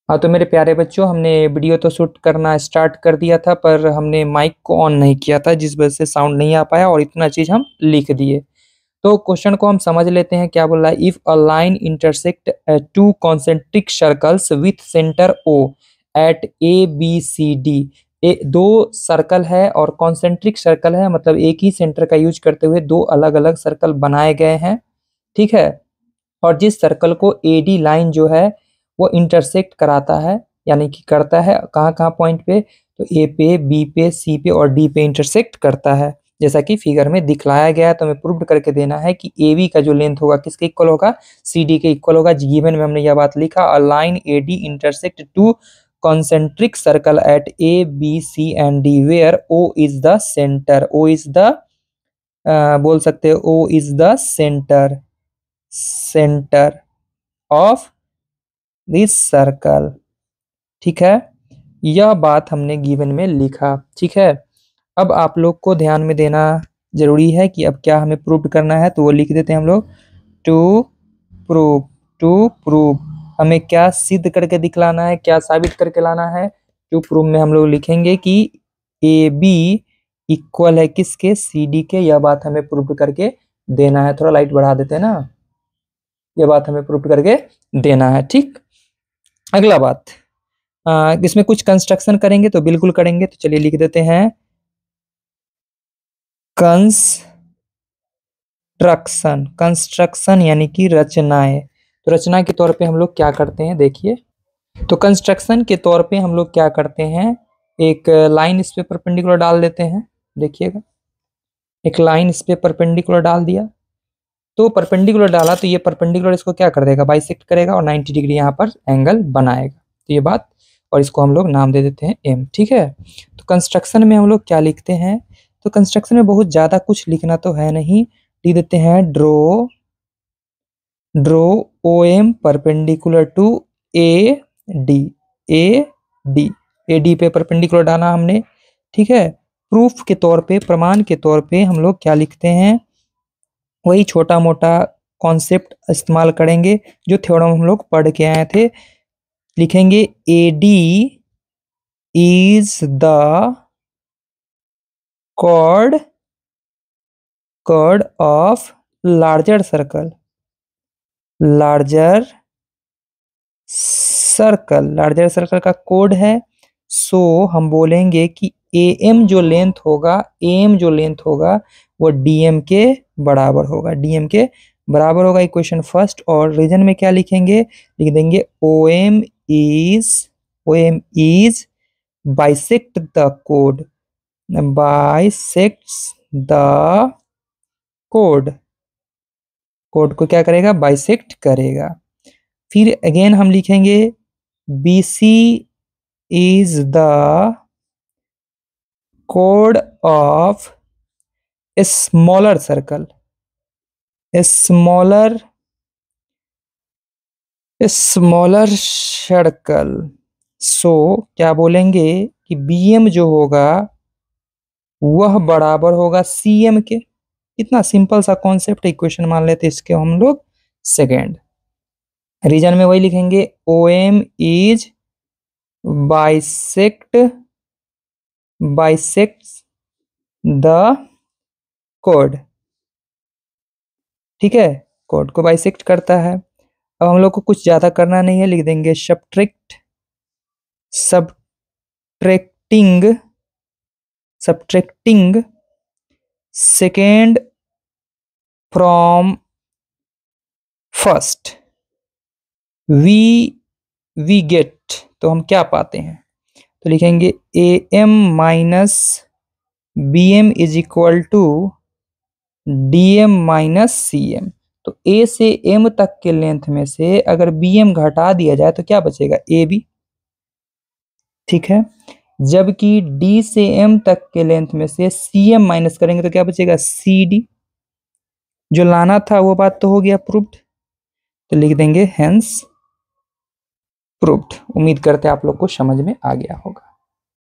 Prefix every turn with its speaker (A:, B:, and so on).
A: हाँ तो मेरे प्यारे बच्चों, हमने वीडियो तो शूट करना स्टार्ट कर दिया था, पर हमने माइक को ऑन नहीं किया था, जिस वजह से साउंड नहीं आ पाया और इतना चीज हम लिख दिए। तो क्वेश्चन को हम समझ लेते हैं, क्या बोल रहा है। If a line intersect two concentric circles with centre O at A B C D. दो सर्कल है और कॉन्सेंट्रिक सर्कल है, मतलब एक ही सेंटर का यूज करते हुए दो अलग अलग सर्कल बनाए गए हैं, ठीक है। और जिस सर्कल को ए डी लाइन जो है वो इंटरसेक्ट कराता है, यानी कि करता है कहाँ कहाँ पॉइंट पे, तो ए पे, बी पे, सी पे और डी पे इंटरसेक्ट करता है, जैसा कि फिगर में दिखलाया गया है। तो हमें प्रूव करके देना है कि ए बी का जो लेंथ होगा किसके इक्वल होगा, सी डी के इक्वल होगा। गिवन में हमने यह बात लिखा, a line A D intersect two concentric circle at A, B, C and D where O is the center. O is the बोल सकते हो O is the center of this circle, ठीक है। यह बात हमने गिवन में लिखा, ठीक है। अब आप लोग को ध्यान में देना जरूरी है कि अब क्या हमें प्रूव करना है, तो वो लिख देते हैं हम लोग, टू प्रूव। टू प्रूव हमें क्या सिद्ध करके दिखलाना है, क्या साबित करके लाना है। टू प्रूव में हम लोग लिखेंगे कि ए बी इक्वल है किसके, सी डी के। यह बात हमें प्रूव करके देना है। थोड़ा लाइट बढ़ा देते हैं ना, यह बात हमें प्रूव करके देना है, ठीक। अगला बात, इसमें कुछ कंस्ट्रक्शन करेंगे तो बिल्कुल करेंगे, तो चलिए लिख देते हैं कंस्ट्रक्शन। कंस्ट्रक्शन यानी कि रचनाएं। तो रचना के तौर पे हम लोग क्या करते हैं, देखिए। तो कंस्ट्रक्शन के तौर पे हम लोग क्या करते हैं, एक लाइन इस पे परपेंडिकुलर डाल देते हैं, देखिएगा। एक लाइन इस पे परपेंडिकुलर डाल दिया, तो परपेंडिकुलर डाला तो ये परपेंडिकुलर इसको क्या कर देगा, बाइसेक्ट करेगा और 90 डिग्री यहाँ पर एंगल बनाएगा। तो ये बात, और इसको हम लोग नाम दे देते हैं एम, ठीक है। तो कंस्ट्रक्शन में हम लोग क्या लिखते हैं, तो कंस्ट्रक्शन में बहुत ज्यादा कुछ लिखना तो है नहीं, लिख देते हैं draw O M perpendicular to A D. A D, A D पे परपेंडिकुलर डाला हमने, ठीक है। प्रूफ के तौर पे, प्रमाण के तौर पे हम लोग क्या लिखते हैं, वही छोटा मोटा कॉन्सेप्ट इस्तेमाल करेंगे जो थ्योरम हम लोग पढ़ के आए थे। लिखेंगे A D is the chord of larger circle. Larger circle का कोड है। सो हम बोलेंगे कि एम जो लेंथ होगा वो डीएम के बराबर होगा, डीएम के बराबर होगा। Equation first. और रीजन में क्या लिखेंगे, लिख देंगे ओएम is bisect the code, bisects the code को क्या करेगा, बाइसेक्ट करेगा। फिर अगेन हम लिखेंगे BC is the code of smaller circle. So क्या बोलेंगे कि BM जो होगा वह बराबर होगा CM के। कितना सिंपल सा कॉन्सेप्ट, इक्वेशन मान लेते इसके हम लोग सेकेंड। रीजन में वही लिखेंगे OM is bisects the code, ठीक है। कोड को बाइसेक्ट करता है। अब हम लोग को कुछ ज्यादा करना नहीं है, लिख देंगे subtracting second from first we get. तो हम क्या पाते हैं, तो लिखेंगे AM minus BM is equal to DM minus CM। तो A से M तक के लेंथ में से अगर BM घटा दिया जाए तो क्या बचेगा, AB, ठीक है। जबकि D से M तक के लेंथ में से CM माइनस करेंगे तो क्या बचेगा, CD। जो लाना था वो बात तो हो गया प्रूव्ड, तो लिख देंगे हेंस प्रूव्ड। उम्मीद करते हैं आप लोग को समझ में आ गया होगा।